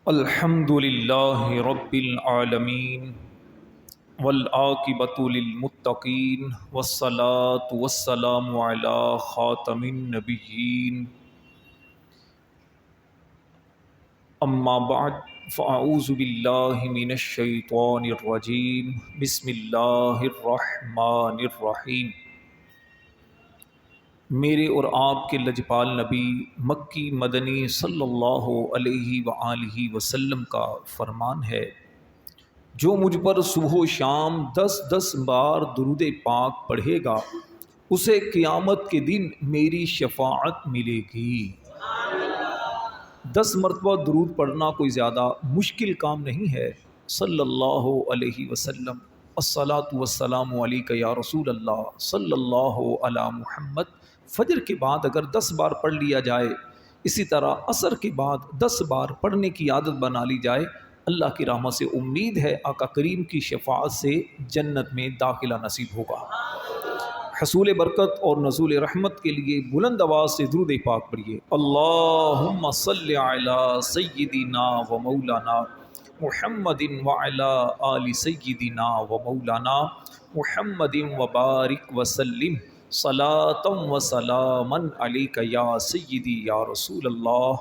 الحمد للہ رب العالمین والعاقبۃ للمتقین والصلاة والسلام علی خاتم النبیین اما بعد فاعوذ باللہ من الشیطان الرجیم بسم اللہ الرحمن الرحیم۔ میرے اور آپ کے لجپال نبی مکی مدنی صلی اللہ علیہ وآلہ وسلم کا فرمان ہے، جو مجھ پر صبح و شام 10 بار درود پاک پڑھے گا اسے قیامت کے دن میری شفاعت ملے گی۔ 10 مرتبہ درود پڑھنا کوئی زیادہ مشکل کام نہیں ہے۔ صلی اللہ علیہ وسلم، الصلاۃ والسلام علیک یا رسول اللہ، صلی اللہ علی محمد۔ فجر کے بعد اگر 10 بار پڑھ لیا جائے، اسی طرح عصر کے بعد 10 بار پڑھنے کی عادت بنا لی جائے، اللہ کی رحمت سے امید ہے آقا کریم کی شفاعت سے جنت میں داخلہ نصیب ہوگا۔ حصول برکت اور نزول رحمت کے لیے بلند آواز سے درود پاک پڑھیے۔ اللہم صلی علی سیدنا و مولانا محمد وعلی آل سیدنا و مولانا محمد وبارک وسلم صلاۃ و سلاما علیک یا سیدی یا رسول اللہ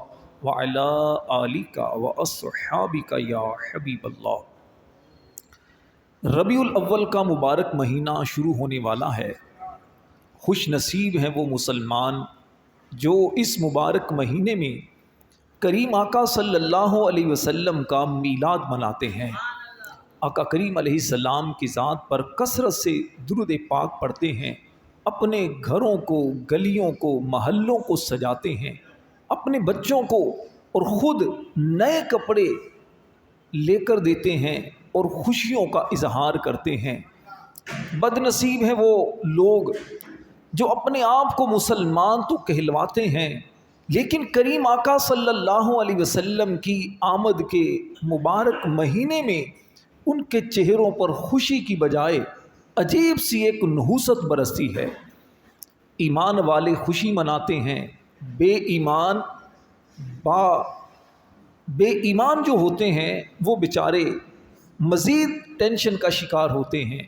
وعلی آلک و اصحابک یا حبیب اللہ۔ ربیع الاول کا مبارک مہینہ شروع ہونے والا ہے۔ خوش نصیب ہیں وہ مسلمان جو اس مبارک مہینے میں کریم آقا صلی اللہ علیہ وسلم کا میلاد مناتے ہیں۔ آقا کریم علیہ السلام کی ذات پر کثرت سے درود پاک پڑھتے ہیں، اپنے گھروں کو، گلیوں کو، محلوں کو سجاتے ہیں، اپنے بچوں کو اور خود نئے کپڑے لے کر دیتے ہیں اور خوشیوں کا اظہار کرتے ہیں۔ بد نصیب ہیں وہ لوگ جو اپنے آپ کو مسلمان تو کہلواتے ہیں، لیکن کریم آقا صلی اللہ علیہ وسلم کی آمد کے مبارک مہینے میں ان کے چہروں پر خوشی کی بجائے عجیب سی ایک نحوست برستی ہے۔ ایمان والے خوشی مناتے ہیں، بے ایمان جو ہوتے ہیں وہ بیچارے مزید ٹینشن کا شکار ہوتے ہیں۔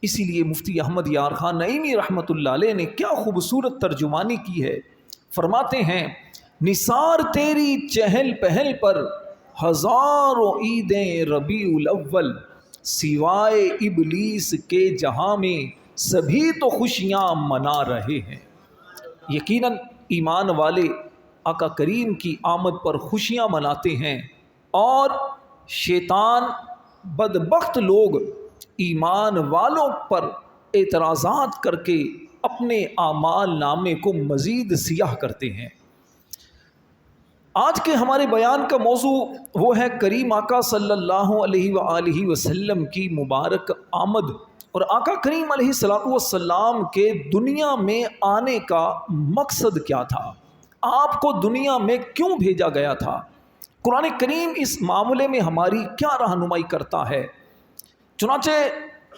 اسی لیے مفتی احمد یار خان نعیمی رحمۃ اللہ علیہ نے کیا خوبصورت ترجمانی کی ہے۔ فرماتے ہیں، نثار تیری چہل پہل پر ہزاروں عیدیں ربیع الاول، سوائے ابلیس کے جہاں میں سبھی تو خوشیاں منا رہے ہیں۔ یقیناً ایمان والے آقا کریم کی آمد پر خوشیاں مناتے ہیں، اور شیطان بدبخت لوگ ایمان والوں پر اعتراضات کر کے اپنے اعمال نامے کو مزید سیاہ کرتے ہیں۔ آج کے ہمارے بیان کا موضوع وہ ہے کریم آقا صلی اللہ علیہ وآلہ وسلم کی مبارک آمد، اور آقا کریم علیہ الصلوۃ والسلام کے دنیا میں آنے کا مقصد کیا تھا، آپ کو دنیا میں کیوں بھیجا گیا تھا۔ قرآن کریم اس معاملے میں ہماری کیا رہنمائی کرتا ہے۔ چنانچہ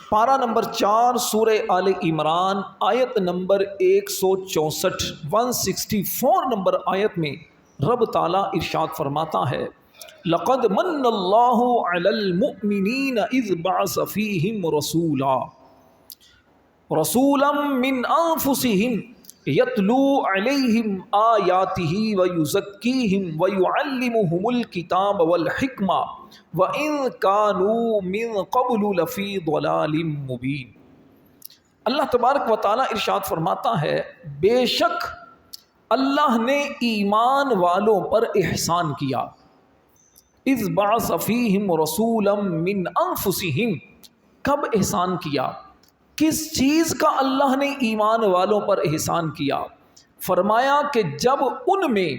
پارہ نمبر 4 سورہ آل عمران آیت نمبر 164 164 نمبر آیت میں رب تعالیٰ ارشاد فرماتا ہے، لقد من اللہ علی المؤمنین اذ بعث فیہم رسولا من انفسہم یتلو علیہم آیاتہ ویزکیہم ویعلمہم الکتاب والحکمہ وَإِن كَانُوا مِن قَبْلُ لَفِي ضَلَالٍ مُبِينٍ۔ اللہ تبارک و تعالیٰ ارشاد فرماتا ہے، بے شک اللہ نے ایمان والوں پر احسان کیا۔ اذ بعث فیہم رسولا من انفسہم، کب احسان کیا، کس چیز کا اللہ نے ایمان والوں پر احسان کیا؟ فرمایا کہ جب ان میں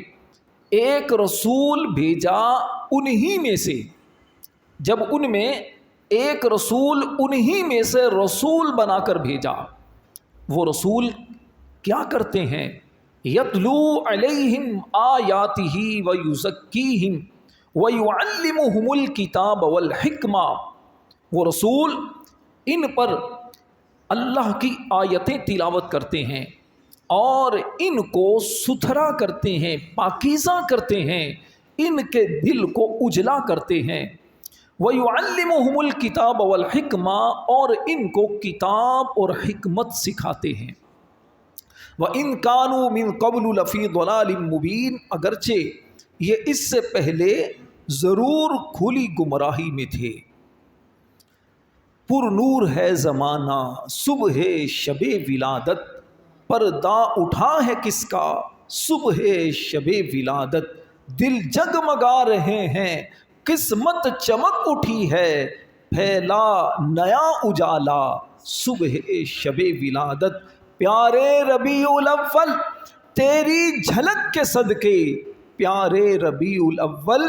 ایک رسول بھیجا، انہی میں سے، جب ان میں ایک رسول انہی میں سے رسول بنا کر بھیجا۔ وہ رسول کیا کرتے ہیں؟ یتلو علیہم آیاتہ ویزکیہم ویعلمہم الکتاب والحکمہ، وہ رسول ان پر اللہ کی آیتیں تلاوت کرتے ہیں اور ان کو ستھرا کرتے ہیں، پاکیزہ کرتے ہیں، ان کے دل کو اجلا کرتے ہیں، وَيُعَلِّمُهُمُ الْكِتَابَ وَالْحِكْمَةَ اور ان کو کتاب اور حکمت سکھاتے ہیں، وَإِن كَانُوا مِن قَبْلُ لَفِي ضَلَالٍ مُبِينٍ اگرچہ یہ اس سے پہلے ضرور کھلی گمراہی میں تھے۔ پر نور ہے زمانہ صبح شب ولادت، پردہ اٹھا ہے کس کا صبح شب ولادت، دل جگمگا رہے ہیں قسمت چمک اٹھی ہے، پھیلا نیا اجالا صبح شب ولادت، پیارے ربیع الاول تیری جھلک کے صدقے، پیارے ربیع الاول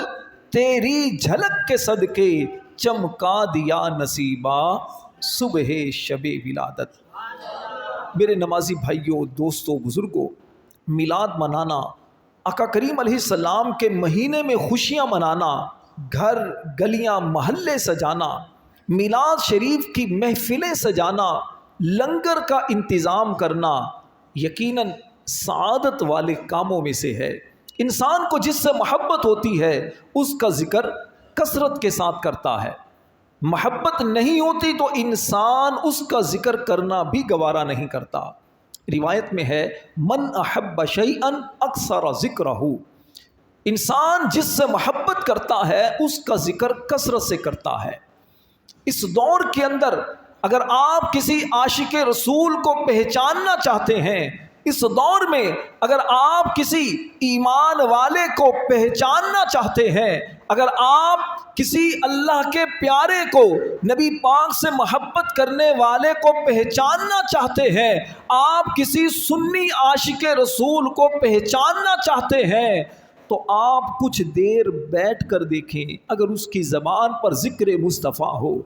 تیری جھلک کے صدقے چمکا دیا نصیبہ صبح شب ولادت۔ میرے نمازی بھائیوں، دوستوں، بزرگوں، میلاد منانا، آقا کریم علیہ السلام کے مہینے میں خوشیاں منانا، گھر گلیاں محلے سجانا، میلاد شریف کی محفلیں سجانا، لنگر کا انتظام کرنا یقیناً سعادت والے کاموں میں سے ہے۔ انسان کو جس سے محبت ہوتی ہے اس کا ذکر کثرت کے ساتھ کرتا ہے، محبت نہیں ہوتی تو انسان اس کا ذکر کرنا بھی گوارا نہیں کرتا۔ روایت میں ہے من احب شیئا اکثر ذکرہ، انسان جس سے محبت کرتا ہے اس کا ذکر کثرت سے کرتا ہے۔ اس دور کے اندر اگر آپ کسی عاشق رسول کو پہچاننا چاہتے ہیں، اس دور میں اگر آپ کسی ایمان والے کو پہچاننا چاہتے ہیں، اگر آپ کسی اللہ کے پیارے کو، نبی پاک سے محبت کرنے والے کو پہچاننا چاہتے ہیں، آپ کسی سنی عاشق رسول کو پہچاننا چاہتے ہیں، تو آپ کچھ دیر بیٹھ کر دیکھیں، اگر اس کی زبان پر ذکر مصطفیٰ ہو،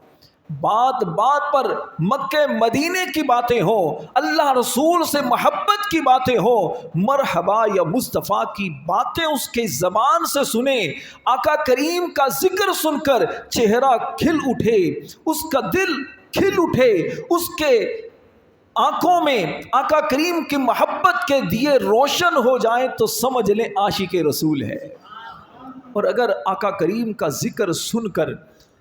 بات بات پر مکہ مدینے کی باتیں ہوں، اللہ رسول سے محبت کی باتیں ہوں، مرحبا یا مصطفیٰ کی باتیں اس کے زبان سے سنیں، آقا کریم کا ذکر سن کر چہرہ کھل اٹھے، اس کا دل کھل اٹھے، اس کے آنکھوں میں آقا کریم کی محبت کے دیے روشن ہو جائیں، تو سمجھ لیں عاشق رسول ہے۔ اور اگر آقا کریم کا ذکر سن کر،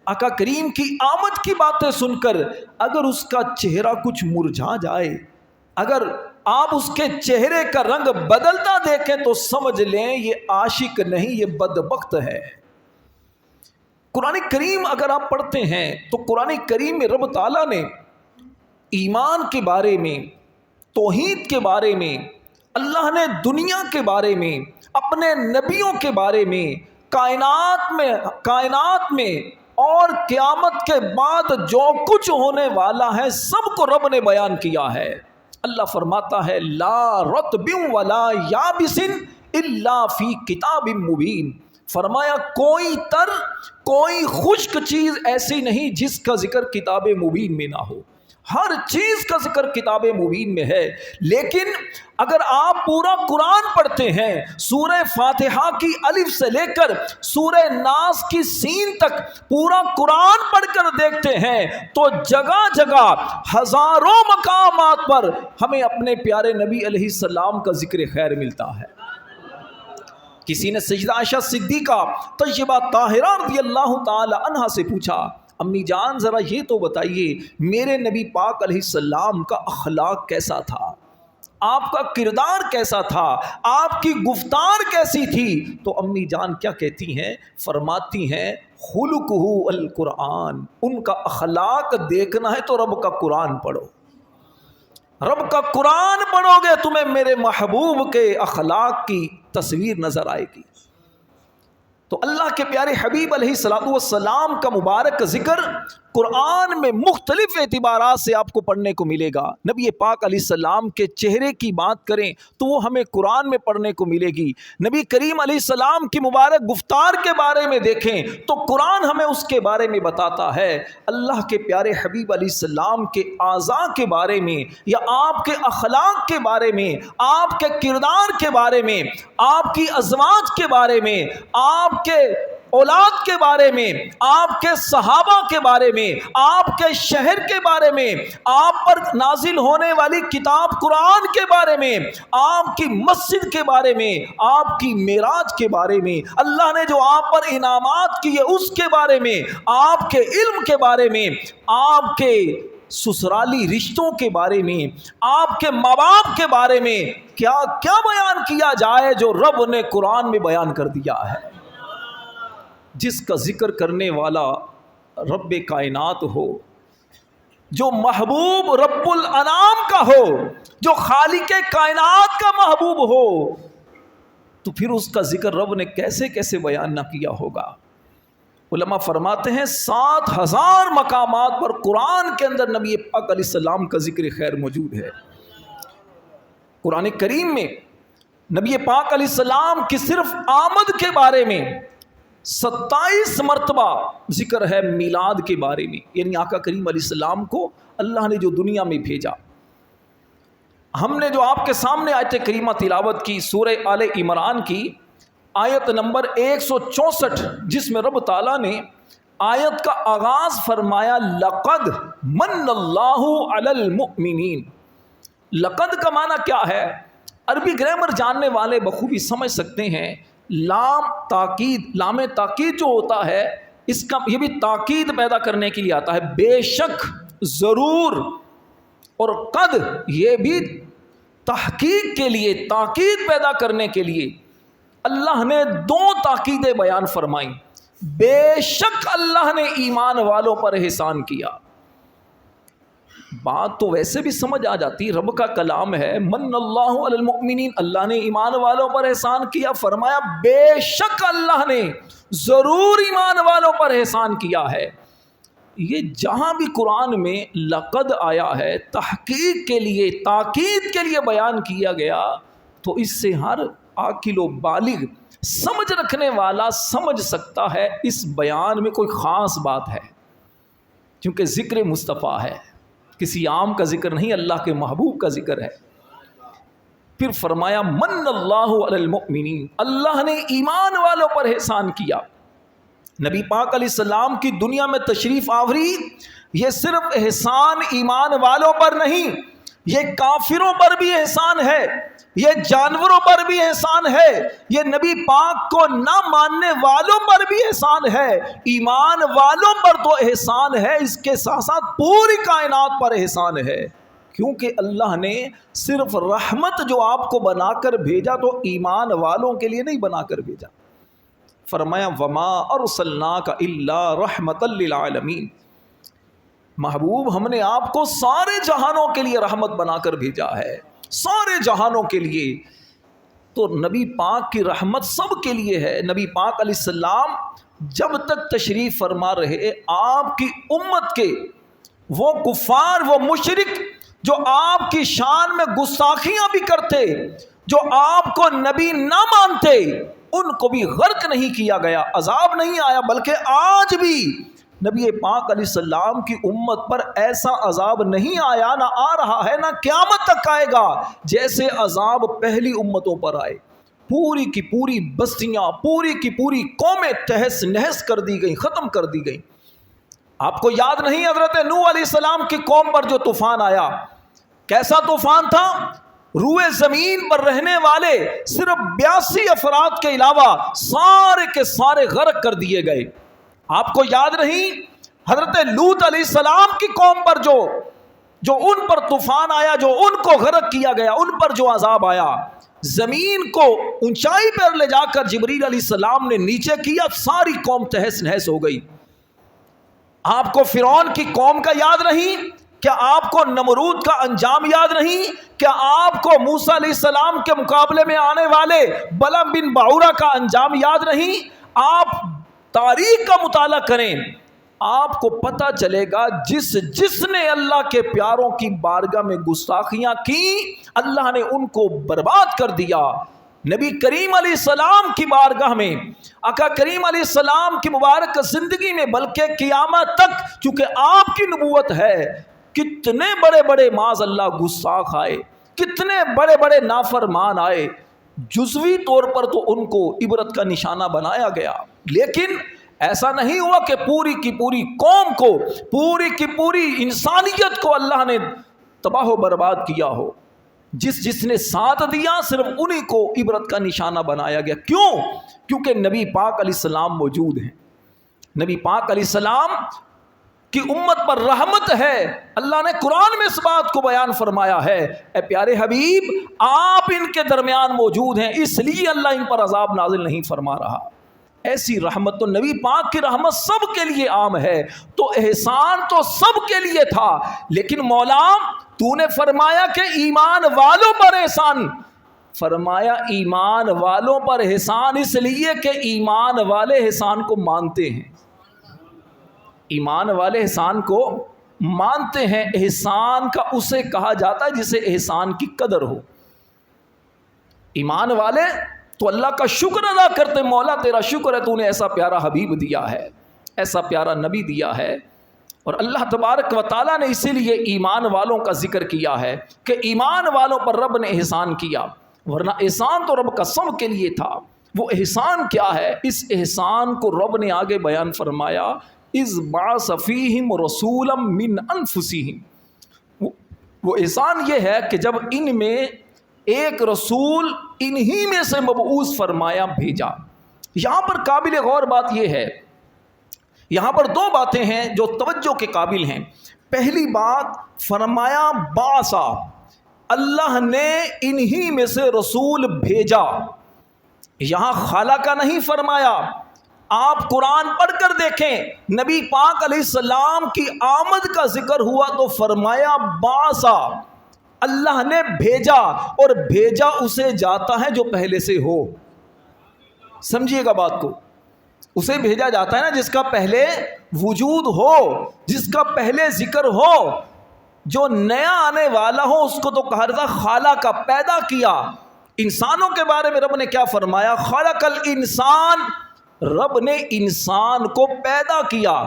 آقا کریم کی آمد کی باتیں سن کر اگر اس کا چہرہ کچھ مرجھا جائے، اگر آپ اس کے چہرے کا رنگ بدلتا دیکھیں، تو سمجھ لیں یہ عاشق نہیں، یہ بدبخت ہے۔ قرآن کریم اگر آپ پڑھتے ہیں تو قرآن کریم میں رب تعالیٰ نے ایمان کے بارے میں، توحید کے بارے میں، اللہ نے دنیا کے بارے میں، اپنے نبیوں کے بارے میں، کائنات میں اور قیامت کے بعد جو کچھ ہونے والا ہے سب کو رب نے بیان کیا ہے۔ اللہ فرماتا ہے لا رطب ولا یابس الا فی کتاب مبین، فرمایا کوئی تر کوئی خشک چیز ایسی نہیں جس کا ذکر کتاب مبین میں نہ ہو، ہر چیز کا ذکر کتاب مبین میں ہے۔ لیکن اگر آپ پورا قرآن پڑھتے ہیں، سورہ فاتحہ کی الف سے لے کر سورہ ناس کی سین تک پورا قرآن پڑھ کر دیکھتے ہیں، تو جگہ جگہ ہزاروں مقامات پر ہمیں اپنے پیارے نبی علیہ السلام کا ذکر خیر ملتا ہے۔ کسی نے سیدہ عائشہ صدیقہ طیبہ طاہرہ رضی اللہ تعالی عنہا سے پوچھا، امی جان ذرا یہ تو بتائیے میرے نبی پاک علیہ السلام کا اخلاق کیسا تھا، آپ کا کردار کیسا تھا، آپ کی گفتار کیسی تھی؟ تو امی جان کیا کہتی ہیں؟ فرماتی ہیں خلقہ القرآن، ان کا اخلاق دیکھنا ہے تو رب کا قرآن پڑھو، رب کا قرآن پڑھو گے تمہیں میرے محبوب کے اخلاق کی تصویر نظر آئے گی۔ تو اللہ کے پیارے حبیب علیہ السلام کا مبارک ذکر قرآن میں مختلف اعتبارات سے آپ کو پڑھنے کو ملے گا۔ نبی پاک علیہ السلام کے چہرے کی بات کریں تو وہ ہمیں قرآن میں پڑھنے کو ملے گی، نبی کریم علیہ السلام کی مبارک گفتار کے بارے میں دیکھیں تو قرآن ہمیں اس کے بارے میں بتاتا ہے، اللہ کے پیارے حبیب علیہ السلام کے اعضاء کے بارے میں یا آپ کے اخلاق کے بارے میں، آپ کے کردار کے بارے میں، آپ کی ازواج کے بارے میں، آپ کے اولاد کے بارے میں، آپ کے صحابہ کے بارے میں، آپ کے شہر کے بارے میں، آپ پر نازل ہونے والی کتاب قرآن کے بارے میں، آپ کی مسجد کے بارے میں، آپ کی معراج کے بارے میں، اللہ نے جو آپ پر انعامات کیے اس کے بارے میں، آپ کے علم کے بارے میں، آپ کے سسرالی رشتوں کے بارے میں، آپ کے ماں باپ کے بارے میں کیا کیا بیان کیا جائے جو رب نے قرآن میں بیان کر دیا ہے۔ جس کا ذکر کرنے والا رب کائنات ہو، جو محبوب رب الانام کا ہو، جو خالق کائنات کا محبوب ہو، تو پھر اس کا ذکر رب نے کیسے کیسے بیان نہ کیا ہوگا۔ علماء فرماتے ہیں 7,000 مقامات پر قرآن کے اندر نبی پاک علیہ السلام کا ذکر خیر موجود ہے۔ قرآن کریم میں نبی پاک علیہ السلام کی صرف آمد کے بارے میں 27 مرتبہ ذکر ہے، میلاد کے بارے میں، یعنی آقا کریم علیہ السلام کو اللہ نے جو دنیا میں بھیجا۔ ہم نے جو آپ کے سامنے آیت کریمہ تلاوت کی سورہ آل عمران کی آیت نمبر 164، جس میں رب تعالیٰ نے آیت کا آغاز فرمایا لقد من اللہ علی المؤمنین۔ لقد کا معنی کیا ہے؟ عربی گرامر جاننے والے بخوبی سمجھ سکتے ہیں، لام تاکید، لام تاکید جو ہوتا ہے اس کا یہ بھی تاکید پیدا کرنے کے لیے آتا ہے، بے شک، ضرور، اور قد یہ بھی تحقیق کے لیے، تاکید پیدا کرنے کے لیے اللہ نے 2 تاکیدیں بیان فرمائیں۔ بے شک اللہ نے ایمان والوں پر احسان کیا۔ بات تو ویسے بھی سمجھ آ جاتی، رب کا کلام ہے، من اللہ علی المؤمنین، اللہ نے ایمان والوں پر احسان کیا، فرمایا بے شک اللہ نے ضرور ایمان والوں پر احسان کیا ہے۔ یہ جہاں بھی قرآن میں لقد آیا ہے، تحقیق کے لیے، تاکید کے لیے بیان کیا گیا، تو اس سے ہر عاقل و بالغ سمجھ رکھنے والا سمجھ سکتا ہے اس بیان میں کوئی خاص بات ہے، کیونکہ ذکر مصطفیٰ ہے، کسی عام کا ذکر نہیں، اللہ کے محبوب کا ذکر ہے۔ پھر فرمایا من اللہ علی المؤمنین، اللہ نے ایمان والوں پر احسان کیا۔ نبی پاک علیہ السلام کی دنیا میں تشریف آوری یہ صرف احسان ایمان والوں پر نہیں، یہ کافروں پر بھی احسان ہے، یہ جانوروں پر بھی احسان ہے، یہ نبی پاک کو نہ ماننے والوں پر بھی احسان ہے، ایمان والوں پر تو احسان ہے، اس کے ساتھ ساتھ پوری کائنات پر احسان ہے، کیونکہ اللہ نے صرف رحمت جو آپ کو بنا کر بھیجا تو ایمان والوں کے لیے نہیں بنا کر بھیجا۔ فرمایا وما ارسلناک الا رحمتا للعالمین، محبوب ہم نے آپ کو سارے جہانوں کے لیے رحمت بنا کر بھیجا ہے، سارے جہانوں کے لیے۔ تو نبی پاک کی رحمت سب کے لیے ہے۔ نبی پاک علیہ السلام جب تک تشریف فرما رہے، آپ کی امت کے وہ کفار، وہ مشرک جو آپ کی شان میں گستاخیاں بھی کرتے، جو آپ کو نبی نہ مانتے، ان کو بھی غرق نہیں کیا گیا، عذاب نہیں آیا، بلکہ آج بھی نبی پاک علیہ السلام کی امت پر ایسا عذاب نہیں آیا، نہ آ رہا ہے، نہ قیامت تک آئے گا جیسے عذاب پہلی امتوں پر آئے۔ پوری کی پوری بستیاں، پوری کی پوری قومیں تہس نہس کر دی گئیں، ختم کر دی گئیں۔ آپ کو یاد نہیں حضرت نوح علیہ السلام کی قوم پر جو طوفان آیا، کیسا طوفان تھا؟ روئے زمین پر رہنے والے صرف 82 افراد کے علاوہ سارے کے سارے غرق کر دیے گئے۔ آپ کو یاد نہیں حضرت لوط علیہ السلام کی قوم پر جو ان پر طوفان آیا، جو ان کو غرق کیا گیا، ان پر جو عذاب آیا، زمین کو اونچائی پر لے جا کر جبریل علیہ السلام نے نیچے کیا، ساری قوم تہس نہس ہو گئی۔ آپ کو فرعون کی قوم کا یاد نہیں؟ کیا آپ کو نمرود کا انجام یاد نہیں؟ کیا آپ کو موسیٰ علیہ السلام کے مقابلے میں آنے والے بلعم بن باورہ کا انجام یاد نہیں؟ آپ تاریخ کا مطالعہ کریں، آپ کو پتہ چلے گا جس نے اللہ کے پیاروں کی بارگاہ میں گستاخیاں کی، اللہ نے ان کو برباد کر دیا۔ نبی کریم علیہ السلام کی بارگاہ میں، آقا کریم علیہ السلام کی مبارک زندگی میں، بلکہ قیامت تک، چونکہ آپ کی نبوت ہے، کتنے بڑے بڑے معاذ اللہ گستاخ آئے، کتنے بڑے بڑے نافرمان آئے، جزوی طور پر تو ان کو عبرت کا نشانہ بنایا گیا، لیکن ایسا نہیں ہوا کہ پوری کی پوری قوم کو، پوری کی پوری انسانیت کو اللہ نے تباہ و برباد کیا ہو۔ جس نے ساتھ دیا صرف انہی کو عبرت کا نشانہ بنایا گیا۔ کیوں؟ کیونکہ نبی پاک علیہ السلام موجود ہیں۔ نبی پاک علیہ السلام کی امت پر رحمت ہے۔ اللہ نے قرآن میں اس بات کو بیان فرمایا ہے، اے پیارے حبیب آپ ان کے درمیان موجود ہیں، اس لیے اللہ ان پر عذاب نازل نہیں فرما رہا۔ ایسی رحمت تو نبی پاک کی رحمت سب کے لیے عام ہے، تو احسان تو سب کے لیے تھا، لیکن مولا تو نے فرمایا کہ ایمان والوں پر احسان، فرمایا ایمان والوں پر احسان اس لیے کہ ایمان والے احسان کو مانتے ہیں، ایمان والے احسان کو مانتے ہیں۔ احسان کا اسے کہا جاتا ہے جسے احسان کی قدر ہو۔ ایمان والے تو اللہ کا شکر ادا کرتے، مولا تیرا شکر ہے تو نے ایسا پیارا حبیب دیا ہے، ایسا پیارا نبی دیا ہے۔ اور اللہ تبارک و تعالیٰ نے اسی لیے ایمان والوں کا ذکر کیا ہے کہ ایمان والوں پر رب نے احسان کیا، ورنہ احسان تو رب کا سب کے لیے تھا۔ وہ احسان کیا ہے؟ اس احسان کو رب نے آگے بیان فرمایا، اذ بعث فیہم رسولا من انفسہم۔ وہ احسان یہ ہے کہ جب ان میں ایک رسول انہی میں سے مبعوث فرمایا، بھیجا۔ یہاں پر قابل غور بات یہ ہے، یہاں پر دو باتیں ہیں جو توجہ کے قابل ہیں۔ پہلی بات فرمایا بعثا، اللہ نے انہی میں سے رسول بھیجا، یہاں خالہ کا نہیں فرمایا۔ آپ قرآن پڑھ کر دیکھیں، نبی پاک علیہ السلام کی آمد کا ذکر ہوا تو فرمایا بعثا، اللہ نے بھیجا، اور بھیجا اسے جاتا ہے جو پہلے سے ہو۔ سمجھیے گا بات کو، اسے بھیجا جاتا ہے نا جس کا پہلے وجود ہو، جس کا پہلے ذکر ہو۔ جو نیا آنے والا ہو اس کو تو کہا جاتا خالق کا، پیدا کیا۔ انسانوں کے بارے میں رب نے کیا فرمایا؟ خلق الانسان، رب نے انسان کو پیدا کیا۔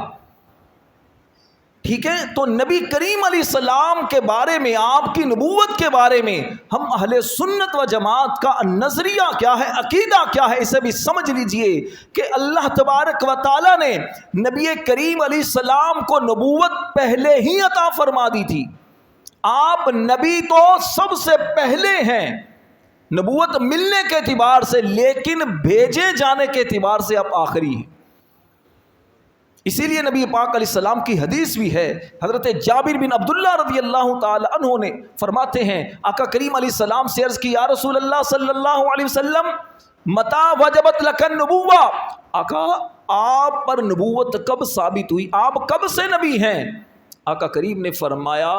ٹھیک ہے، تو نبی کریم علیہ السلام کے بارے میں، آپ کی نبوت کے بارے میں ہم اہل سنت و جماعت کا نظریہ کیا ہے، عقیدہ کیا ہے، اسے بھی سمجھ لیجئے کہ اللہ تبارک و تعالی نے نبی کریم علیہ السلام کو نبوت پہلے ہی عطا فرما دی تھی۔ آپ نبی تو سب سے پہلے ہیں نبوت ملنے کے اعتبار سے، لیکن بھیجے جانے کے اعتبار سے آپ آخری ہیں۔ اسی لیے نبی پاک علیہ السلام کی حدیث بھی ہے، حضرت جابر بن عبداللہ رضی اللہ تعالی عنہ نے فرماتے ہیں، آقا کریم علیہ السلام سے عرض کی، یا رسول اللہ صلی اللہ علیہ وسلم متی وجبت لک النبوہ، آقا آپ پر نبوت کب ثابت ہوئی، آپ کب سے نبی ہیں؟ آقا کریم نے فرمایا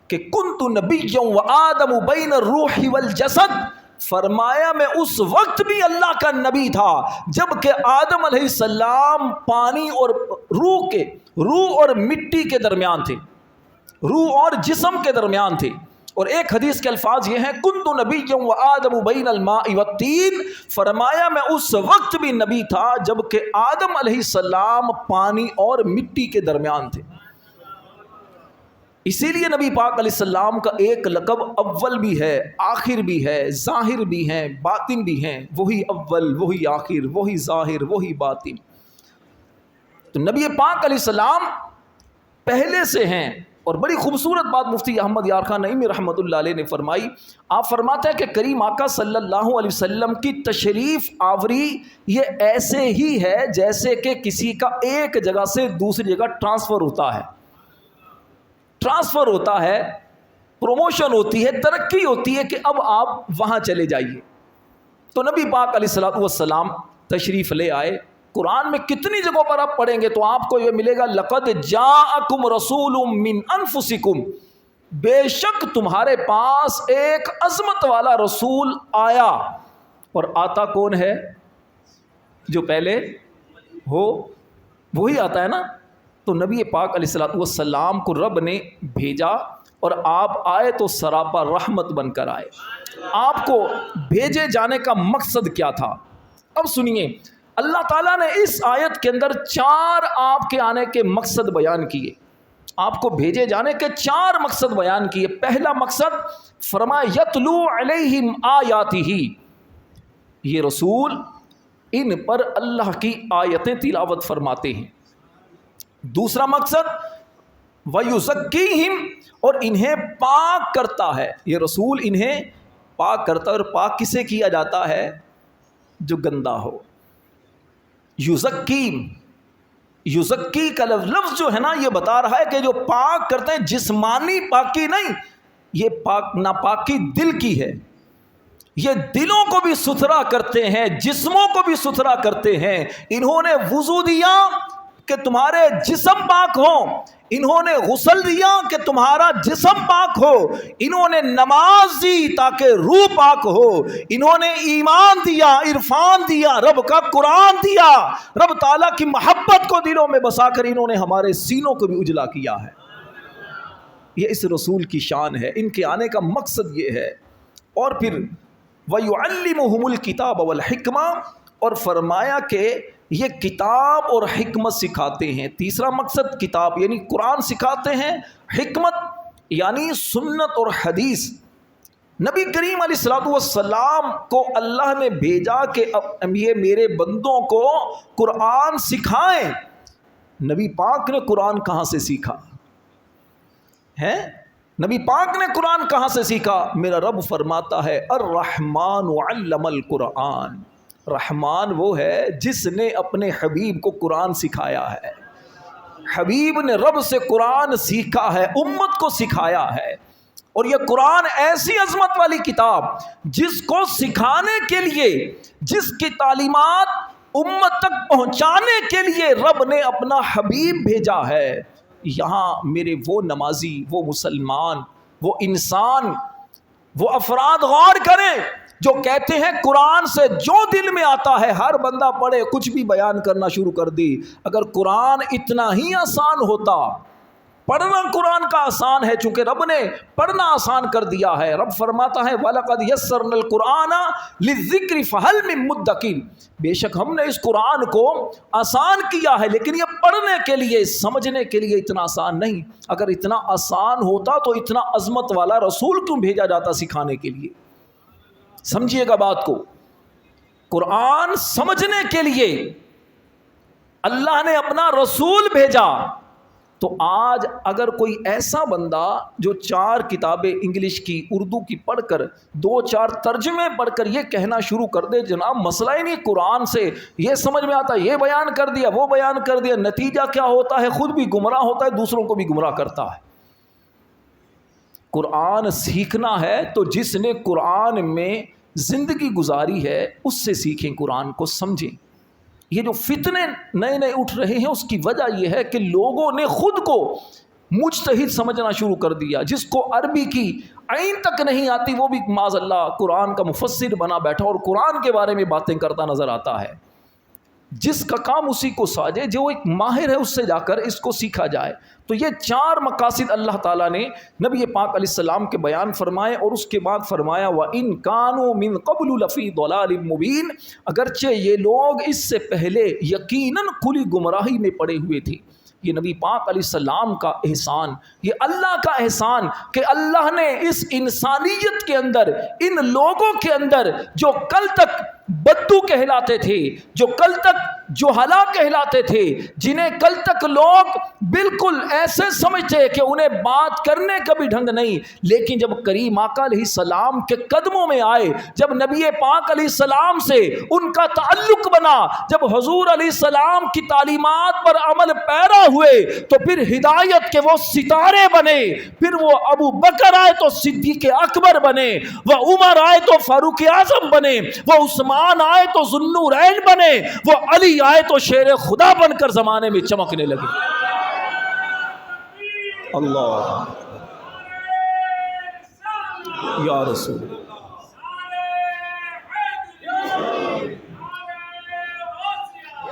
کہ کنت نبیا وآدم بین الروح والجسد، فرمایا میں اس وقت بھی اللہ کا نبی تھا جب کہ آدم علیہ السلام پانی اور روح اور مٹی کے درمیان تھے، روح اور جسم کے درمیان تھے۔ اور ایک حدیث کے الفاظ یہ ہیں، کنت نبیا وآدم بین الماء والطین، فرمایا میں اس وقت بھی نبی تھا جب کہ آدم علیہ السلام پانی اور مٹی کے درمیان تھے۔ اسی لیے نبی پاک علیہ السلام کا ایک لقب اول بھی ہے، آخر بھی ہے، ظاہر بھی ہیں، باطن بھی ہیں، وہی اول، وہی آخر، وہی ظاہر، وہی باطن۔ تو نبی پاک علیہ السلام پہلے سے ہیں۔ اور بڑی خوبصورت بات مفتی احمد یار خان نعیمی رحمۃ اللہ علیہ نے فرمائی، آپ فرماتے ہیں کہ کریم آقا صلی اللہ علیہ وسلم کی تشریف آوری یہ ایسے ہی ہے جیسے کہ کسی کا ایک جگہ سے دوسری جگہ ٹرانسفر ہوتا ہے، ٹرانسفر ہوتا ہے، پروموشن ہوتی ہے، ترقی ہوتی ہے کہ اب آپ وہاں چلے جائیے۔ تو نبی پاک علیہ السلام تشریف لے آئے۔ قرآن میں کتنی جگہوں پر آپ پڑھیں گے تو آپ کو یہ ملے گا، لقد جاءکم رسول من انفسکم، بے شک تمہارے پاس ایک عظمت والا رسول آیا۔ اور آتا کون ہے؟ جو پہلے ہو وہی آتا ہے نا۔ تو نبی پاک علیہ السلام کو رب نے بھیجا، اور آپ آئے تو سراپا رحمت بن کر آئے۔ آپ کو بھیجے جانے کا مقصد کیا تھا؟ اب سنیے، اللہ تعالیٰ نے اس آیت کے اندر 4 آپ کے آنے کے مقصد بیان کیے، آپ کو بھیجے جانے کے 4 مقصد بیان کیے۔ پہلا مقصد فرمایا یتلو علیہم آیاتہ، یہ رسول ان پر اللہ کی آیتیں تلاوت فرماتے ہیں۔ دوسرا مقصد وَيُزَكِّيهِمْ، اور انہیں پاک کرتا ہے۔ یہ رسول انہیں پاک کرتا ہے، اور پاک کسے کیا جاتا ہے؟ جو گندا ہو۔ یزکی کا لفظ جو ہے نا، یہ بتا رہا ہے کہ جو پاک کرتے ہیں، جسمانی پاکی نہیں، یہ ناپاکی دل کی ہے۔ یہ دلوں کو بھی ستھرا کرتے ہیں، جسموں کو بھی ستھرا کرتے ہیں۔ انہوں نے وضو دیا کہ تمہارے جسم پاک ہو، انہوں نے غسل دیا کہ تمہارا جسم پاک ہو، انہوں نے نماز دی تاکہ روح پاک ہو، انہوں نے ایمان دیا، عرفان دیا، رب کا قرآن دیا، رب تعالیٰ کی محبت کو دلوں میں بسا کر انہوں نے ہمارے سینوں کو بھی اجلا کیا ہے۔ یہ اس رسول کی شان ہے، ان کے آنے کا مقصد یہ ہے۔ اور پھر وَيُعَلِّمُهُمُ الْكِتَابَ وَالْحِكْمَةَ، اور فرمایا کہ یہ کتاب اور حکمت سکھاتے ہیں۔ تیسرا مقصد کتاب یعنی قرآن سکھاتے ہیں، حکمت یعنی سنت اور حدیث۔ نبی کریم علیہ السلام کو اللہ نے بھیجا کہ اب یہ میرے بندوں کو قرآن سکھائیں۔ نبی پاک نے قرآن کہاں سے سیکھا ہے؟ نبی پاک نے قرآن کہاں سے سیکھا؟ میرا رب فرماتا ہے الرحمن علم القرآن، رحمان وہ ہے جس نے اپنے حبیب کو قرآن سکھایا ہے۔ حبیب نے رب سے قرآن سیکھا ہے، امت کو سکھایا ہے۔ اور یہ قرآن ایسی عظمت والی کتاب جس کو سکھانے کے لیے، جس کی تعلیمات امت تک پہنچانے کے لیے رب نے اپنا حبیب بھیجا ہے۔ یہاں میرے وہ نمازی، وہ مسلمان، وہ انسان، وہ افراد غور کریں جو کہتے ہیں قرآن سے جو دل میں آتا ہے ہر بندہ پڑھے، کچھ بھی بیان کرنا شروع کر دی۔ اگر قرآن اتنا ہی آسان ہوتا، پڑھنا قرآن کا آسان ہے، چونکہ رب نے پڑھنا آسان کر دیا ہے۔ رب فرماتا ہے وَلَقَدْ يَسَّرْنَا الْقُرْآنَ لِلذِّكْرِ فَهَلْ مِن مُدَّكِرٍ، بے شک ہم نے اس قرآن کو آسان کیا ہے، لیکن یہ پڑھنے کے لیے، سمجھنے کے لیے اتنا آسان نہیں۔ اگر اتنا آسان ہوتا تو اتنا عظمت والا رسول کیوں بھیجا جاتا سکھانے کے لیے؟ سمجھیے گا بات کو، قرآن سمجھنے کے لیے اللہ نے اپنا رسول بھیجا۔ تو آج اگر کوئی ایسا بندہ جو 4 کتابیں انگلش کی، اردو کی پڑھ کر، 2-4 ترجمے پڑھ کر یہ کہنا شروع کر دے جناب مسئلہ ہی نہیں، قرآن سے یہ سمجھ میں آتا ہے، یہ بیان کر دیا، وہ بیان کر دیا، نتیجہ کیا ہوتا ہے؟ خود بھی گمراہ ہوتا ہے، دوسروں کو بھی گمراہ کرتا ہے۔ قرآن سیکھنا ہے تو جس نے قرآن میں زندگی گزاری ہے اس سے سیکھیں، قرآن کو سمجھیں۔ یہ جو فتنے نئے نئے اٹھ رہے ہیں اس کی وجہ یہ ہے کہ لوگوں نے خود کو مجتہد سمجھنا شروع کر دیا۔ جس کو عربی کی عین تک نہیں آتی وہ بھی معاذ اللہ قرآن کا مفسر بنا بیٹھا اور قرآن کے بارے میں باتیں کرتا نظر آتا ہے۔ جس کا کام اسی کو ساجے، جو ایک ماہر ہے اس سے جا کر اس کو سیکھا جائے۔ تو یہ 4 مقاصد اللہ تعالیٰ نے نبی پاک علیہ السلام کے بیان فرمائے، اور اس کے بعد فرمایا وَإِن كَانُوا مِن قَبْلُ لَفِي ضَلَالٍ مُبِينٍ، اگرچہ یہ لوگ اس سے پہلے یقیناً کھلی گمراہی میں پڑے ہوئے تھے۔ یہ نبی پاک علیہ السلام کا احسان، یہ اللہ کا احسان کہ اللہ نے اس انسانیت کے اندر، ان لوگوں کے اندر جو کل تک بدو کہلاتے تھے، جو کل تک جوہلا کہلاتے تھے، جنہیں کل تک لوگ بالکل ایسے سمجھتے کہ انہیں بات کرنے کا بھی ڈھنگ نہیں، لیکن جب کریم آقا علیہ السلام کے قدموں میں آئے، جب نبی پاک علیہ السلام سے ان کا تعلق بنا، جب حضور علیہ السلام کی تعلیمات پر عمل پیرا ہوئے، تو پھر ہدایت کے وہ ستارے بنے۔ پھر وہ ابو بکر آئے تو صدیق اکبر بنے، وہ عمر آئے تو فاروق اعظم بنے، وہ عثمان آئے تو ذوالنورین بنے، وہ علی آئے تو شیر خدا بن کر زمانے میں چمکنے لگے۔ اللہ یا رسول،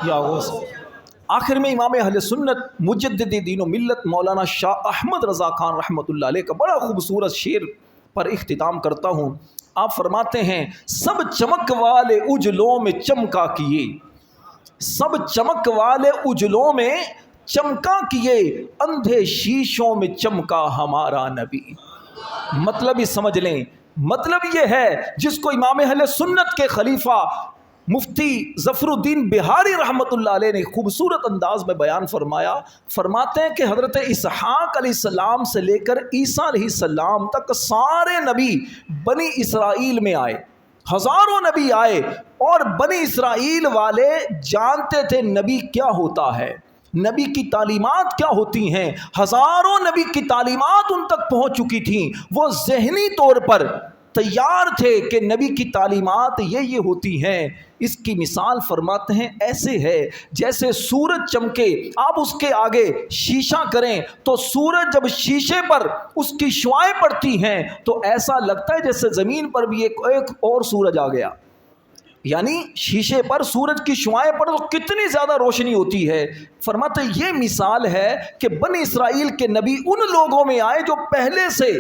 یا غوث۔ آخر میں امام اہل سنت مجدد دین و ملت مولانا شاہ احمد رضا خان رحمۃ اللہ علیہ کا بڑا خوبصورت شعر پر اختتام کرتا ہوں۔ آپ فرماتے ہیں سب چمک والے اجلوں میں چمکا کیے، سب چمک والے اجلوں میں چمکا کیے، اندھے شیشوں میں چمکا ہمارا نبی۔ مطلب ہی سمجھ لیں مطلب یہ ہے جس کو امام اہل سنت کے خلیفہ مفتی ظفر الدین بہاری رحمۃ اللہ علیہ نے خوبصورت انداز میں بیان فرمایا، فرماتے ہیں کہ حضرت اسحاق علیہ السلام سے لے کر عیسیٰ علیہ السلام تک سارے نبی بنی اسرائیل میں آئے، ہزاروں نبی آئے، اور بنی اسرائیل والے جانتے تھے نبی کیا ہوتا ہے، نبی کی تعلیمات کیا ہوتی ہیں، ہزاروں نبی کی تعلیمات ان تک پہنچ چکی تھیں، وہ ذہنی طور پر تیار تھے کہ نبی کی تعلیمات یہ ہوتی ہیں۔ اس کی مثال فرماتے ہیں ایسے ہے جیسے سورج چمکے، آپ اس کے آگے شیشہ کریں تو سورج جب شیشے پر اس کی شعائیں پڑتی ہیں تو ایسا لگتا ہے جیسے زمین پر بھی ایک اور سورج آ گیا، یعنی شیشے پر سورج کی شعائیں پڑ تو کتنی زیادہ روشنی ہوتی ہے۔ فرماتے یہ مثال ہے کہ بنی اسرائیل کے نبی ان لوگوں میں آئے جو پہلے سے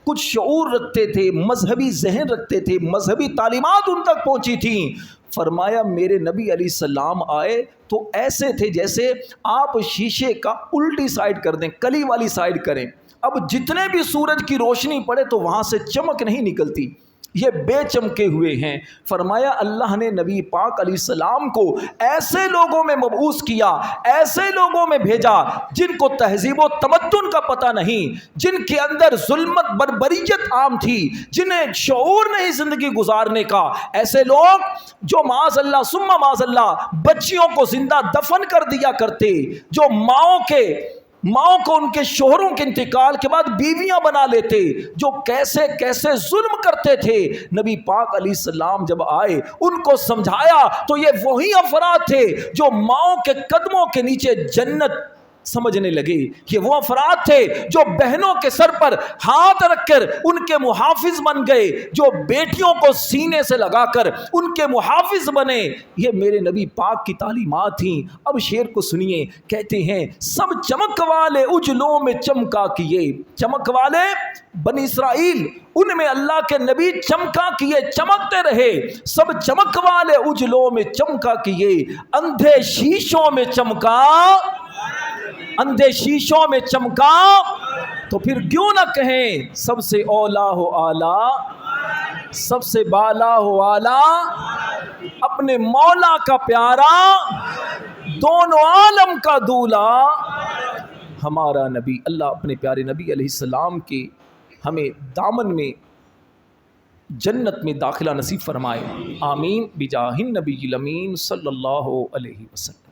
کچھ شعور رکھتے تھے، مذہبی ذہن رکھتے تھے، مذہبی تعلیمات ان تک پہنچی تھیں۔ فرمایا میرے نبی علیہ السلام آئے تو ایسے تھے جیسے آپ شیشے کا الٹی سائڈ کر دیں، کلی والی سائڈ کریں، اب جتنے بھی سورج کی روشنی پڑے تو وہاں سے چمک نہیں نکلتی، یہ بے چمکے ہوئے ہیں۔ فرمایا اللہ نے نبی پاک علیہ السلام کو ایسے لوگوں میں مبعوث کیا، ایسے لوگوں میں بھیجا جن کو تہذیب و تمدن کا پتہ نہیں، جن کے اندر ظلمت بربریت عام تھی، جنہیں شعور نہیں زندگی گزارنے کا، ایسے لوگ جو معاذ اللہ ثم معاذ اللہ بچیوں کو زندہ دفن کر دیا کرتے، جو ماؤں کو ان کے شوہروں کے انتقال کے بعد بیویاں بنا لیتے، جو کیسے کیسے ظلم کرتے تھے۔ نبی پاک علیہ السلام جب آئے ان کو سمجھایا تو یہ وہی افراد تھے جو ماؤں کے قدموں کے نیچے جنت سمجھنے لگے، یہ وہ افراد تھے جو بہنوں کے سر پر ہاتھ رکھ کر ان کے محافظ بن گئے، جو بیٹیوں کو سینے سے لگا کر ان کے محافظ بنے۔ یہ میرے نبی پاک کی تعلیمات تھیں۔ اب شعر کو سنیے، کہتے ہیں سب چمک والے اجلوں میں چمکا کیے، چمک والے بنی اسرائیل ان میں اللہ کے نبی چمکا کیے، چمکتے رہے، سب چمک والے اجلوں میں چمکا کیے، اندھے شیشوں میں چمکا، اندھے شیشوں میں چمکا، تو پھر کیوں نہ کہیں سب سے اولا ہو آلہ، سب سے بالا ہو آلہ، اپنے مولا کا پیارا، دونوں عالم کا دولا ہمارا نبی۔ اللہ اپنے پیارے نبی علیہ السلام کے ہمیں دامن میں جنت میں داخلہ نصیب فرمائے، آمین بجاہ النبی الامین صلی اللہ علیہ وسلم۔